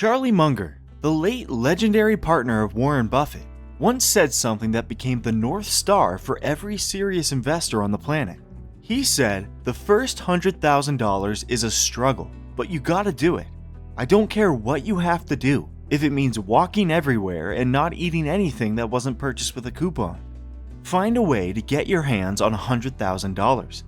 Charlie Munger, the late legendary partner of Warren Buffett, once said something that became the North Star for every serious investor on the planet. He said, "The first $100,000 is a struggle, but you gotta do it. I don't care what you have to do, if it means walking everywhere and not eating anything that wasn't purchased with a coupon. Find a way to get your hands on $100,000.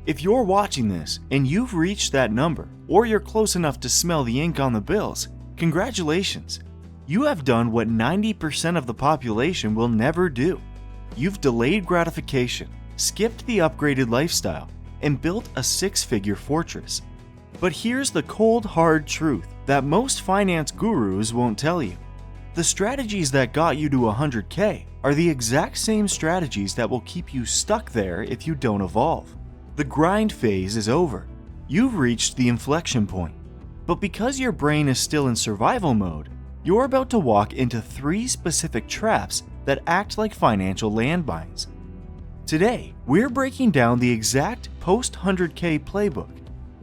If you're watching this and you've reached that number, or you're close enough to smell the ink on the bills, congratulations. You have done what 90% of the population will never do. You've delayed gratification, skipped the upgraded lifestyle, and built a six-figure fortress. But here's the cold, hard truth that most finance gurus won't tell you. The strategies that got you to 100K are the exact same strategies that will keep you stuck there if you don't evolve. The grind phase is over. You've reached the inflection point. But because your brain is still in survival mode, you're about to walk into 3 specific traps that act like financial landmines. Today, we're breaking down the exact post-100K playbook.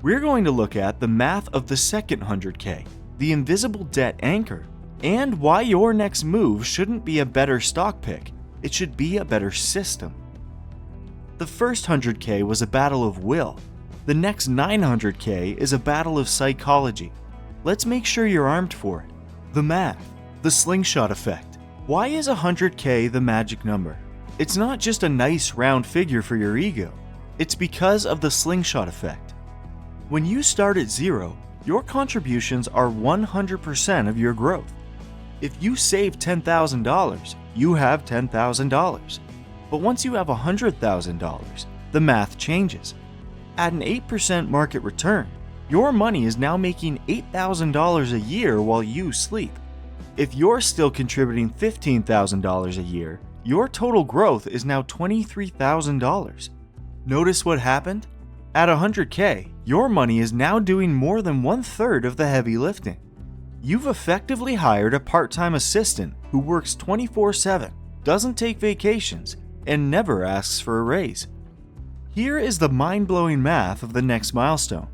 We're going to look at the math of the second 100K, the invisible debt anchor, and why your next move shouldn't be a better stock pick, it should be a better system. The first 100K was a battle of will. The next 900K is a battle of psychology. Let's make sure you're armed for it. The math, the slingshot effect. Why is 100K the magic number? It's not just a nice round figure for your ego. It's because of the slingshot effect. When you start at zero, your contributions are 100% of your growth. If you save $10,000, you have $10,000. But once you have $100,000, the math changes. At an 8% market return, your money is now making $8,000 a year while you sleep. If you're still contributing $15,000 a year, your total growth is now $23,000. Notice what happened? At 100K, your money is now doing more than 1/3 of the heavy lifting. You've effectively hired a part-time assistant who works 24/7, doesn't take vacations, and never asks for a raise. Here is the mind-blowing math of the next milestone.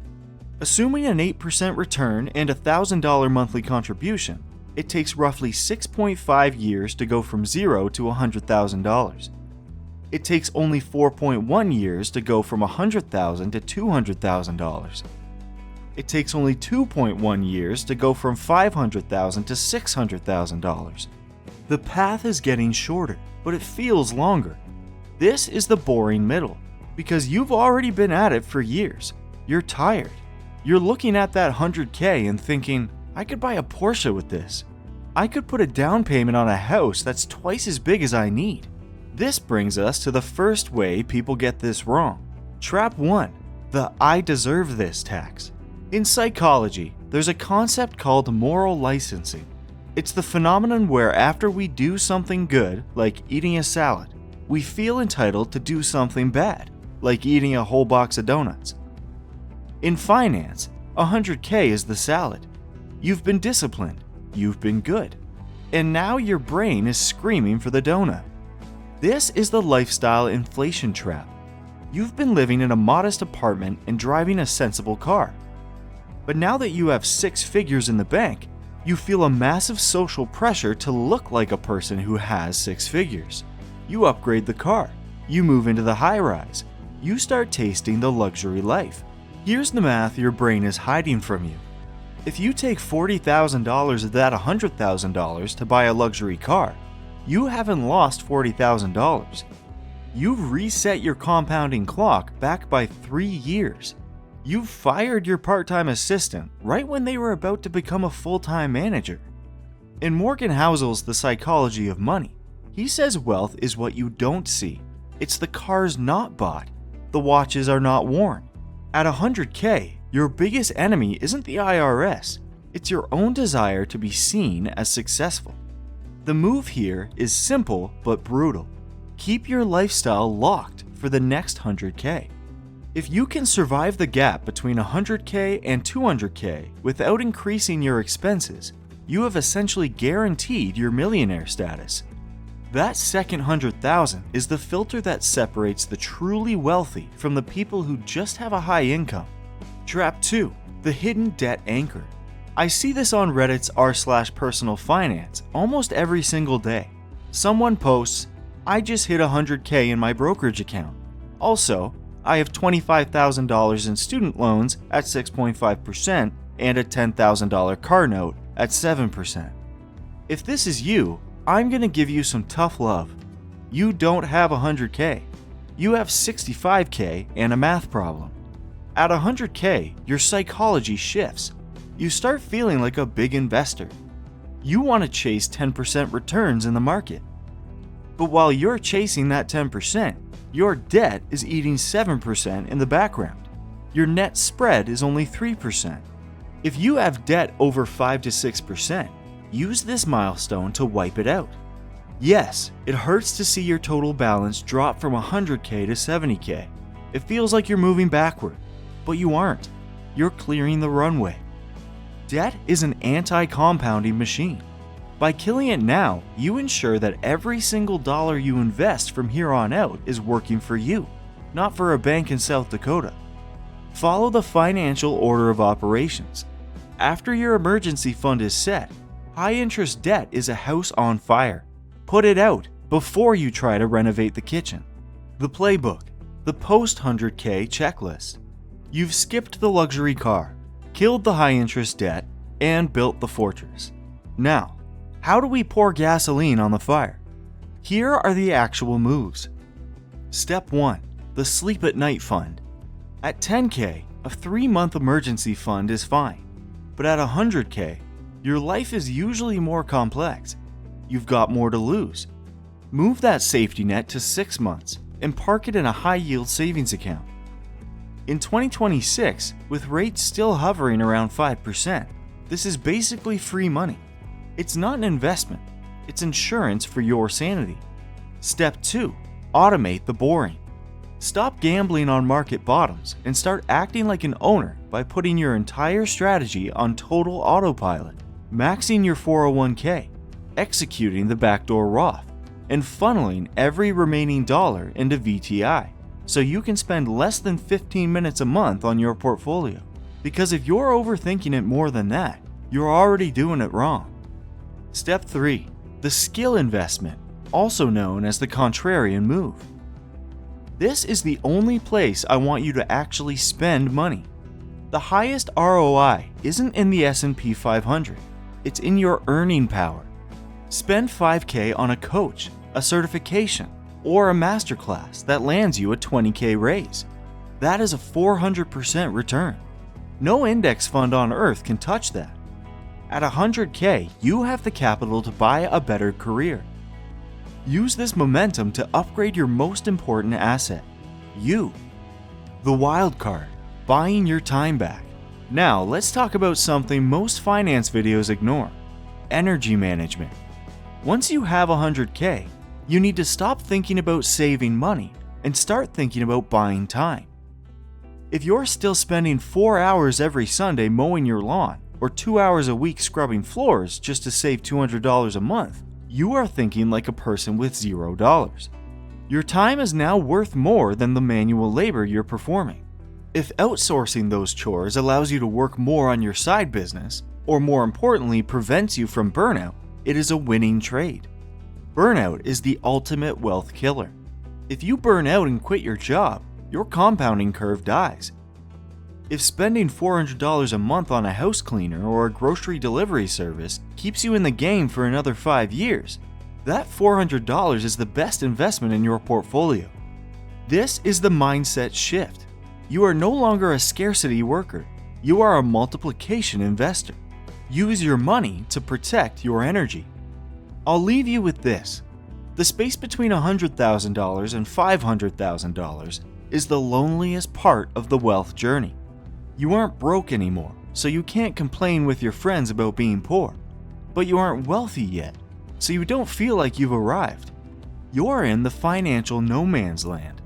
Assuming an 8% return and a $1,000 monthly contribution, it takes roughly 6.5 years to go from zero to $100,000. It takes only 4.1 years to go from $100,000 to $200,000. It takes only 2.1 years to go from $500,000 to $600,000. The path is getting shorter, but it feels longer. This is the boring middle, because you've already been at it for years. You're tired. You're looking at that 100K and thinking, I could buy a Porsche with this. I could put a down payment on a house that's twice as big as I need. This brings us to the first way people get this wrong. Trap 1, the I deserve this tax. In psychology, there's a concept called moral licensing. It's the phenomenon where after we do something good, like eating a salad, we feel entitled to do something bad, like eating a whole box of donuts. In finance, 100K is the salad. You've been disciplined, you've been good, and now your brain is screaming for the donut. This is the lifestyle inflation trap. You've been living in a modest apartment and driving a sensible car. But now that you have 6 figures in the bank, you feel a massive social pressure to look like a person who has 6 figures. You upgrade the car, you move into the high-rise, you start tasting the luxury life. Here's the math your brain is hiding from you. If you take $40,000 of that $100,000 to buy a luxury car, you haven't lost $40,000. You've reset your compounding clock back by 3 years. You've fired your part-time assistant right when they were about to become a full-time manager. In Morgan Housel's The Psychology of Money, he says wealth is what you don't see. It's the cars not bought. The watches are not worn. At 100K, your biggest enemy isn't the IRS. It's your own desire to be seen as successful. The move here is simple but brutal. Keep your lifestyle locked for the next 100K. If you can survive the gap between 100K and 200K without increasing your expenses, you have essentially guaranteed your millionaire status. That second 100,000 is the filter that separates the truly wealthy from the people who just have a high income. Trap 2, the hidden debt anchor. I see this on Reddit's r/personal finance almost every single day. Someone posts, "I just hit 100K in my brokerage account. Also, I have $25,000 in student loans at 6.5% and a $10,000 car note at 7%. If this is you, I'm gonna give you some tough love. You don't have 100K. You have 65K and a math problem. At 100K, your psychology shifts. You start feeling like a big investor. You want to chase 10% returns in the market. But while you're chasing that 10%, your debt is eating 7% in the background. Your net spread is only 3%. If you have debt over 5 to 6%, use this milestone to wipe it out. Yes, it hurts to see your total balance drop from 100K to 70K. It feels like you're moving backward, but you aren't. You're clearing the runway. Debt is an anti-compounding machine. By killing it now, you ensure that every single dollar you invest from here on out is working for you, not for a bank in South Dakota. Follow the financial order of operations. After your emergency fund is set, high-interest debt is a house on fire. Put it out before you try to renovate the kitchen. The playbook, the post-100K checklist. You've skipped the luxury car, killed the high-interest debt, and built the fortress. Now, how do we pour gasoline on the fire? Here are the actual moves. Step 1. The Sleep at Night Fund. At 10K, a 3-month emergency fund is fine. But at 100K, your life is usually more complex. You've got more to lose. Move that safety net to 6 months and park it in a high-yield savings account. In 2026, with rates still hovering around 5%, this is basically free money. It's not an investment, it's insurance for your sanity. Step 2. Automate the boring. Stop gambling on market bottoms and start acting like an owner by putting your entire strategy on total autopilot, maxing your 401k, executing the backdoor Roth, and funneling every remaining dollar into VTI so you can spend less than 15 minutes a month on your portfolio. Because if you're overthinking it more than that, you're already doing it wrong. Step 3. The skill investment, also known as the contrarian move. This is the only place I want you to actually spend money. The highest ROI isn't in the S&P 500, it's in your earning power. Spend 5K on a coach, a certification, or a masterclass that lands you a 20K raise. That is a 400% return. No index fund on earth can touch that. At 100K, you have the capital to buy a better career. Use this momentum to upgrade your most important asset, you. The wild card, buying your time back. Now, let's talk about something most finance videos ignore: energy management. Once you have 100K, you need to stop thinking about saving money and start thinking about buying time. If you're still spending 4 hours every Sunday mowing your lawn, or 2 hours a week scrubbing floors just to save $200 a month, you are thinking like a person with $0. Your time is now worth more than the manual labor you're performing. If outsourcing those chores allows you to work more on your side business, or more importantly prevents you from burnout, it is a winning trade. Burnout is the ultimate wealth killer. If you burn out and quit your job, your compounding curve dies. If spending $400 a month on a house cleaner or a grocery delivery service keeps you in the game for another 5 years, that $400 is the best investment in your portfolio. This is the mindset shift. You are no longer a scarcity worker. You are a multiplication investor. Use your money to protect your energy. I'll leave you with this. The space between $100,000 and $500,000 is the loneliest part of the wealth journey. You aren't broke anymore, so you can't complain with your friends about being poor. But you aren't wealthy yet, so you don't feel like you've arrived. You're in the financial no man's land.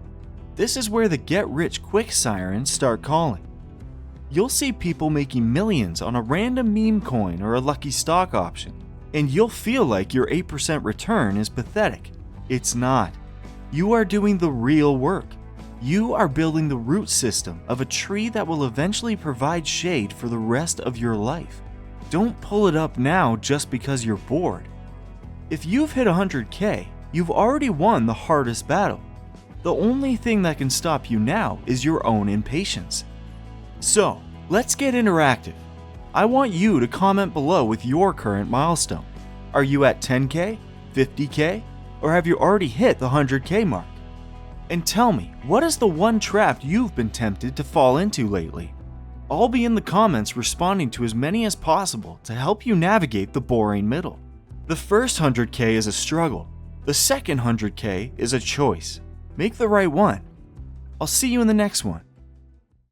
This is where the get-rich-quick sirens start calling. You'll see people making millions on a random meme coin or a lucky stock option, and you'll feel like your 8% return is pathetic. It's not. You are doing the real work. You are building the root system of a tree that will eventually provide shade for the rest of your life. Don't pull it up now just because you're bored. If you've hit 100K, you've already won the hardest battle. The only thing that can stop you now is your own impatience. So, let's get interactive. I want you to comment below with your current milestone. Are you at 10K, 50K, or have you already hit the 100K mark? And tell me, what is the one trap you've been tempted to fall into lately? I'll be in the comments responding to as many as possible to help you navigate the boring middle. The first 100K is a struggle. The second 100K is a choice. Make the right one. I'll see you in the next one.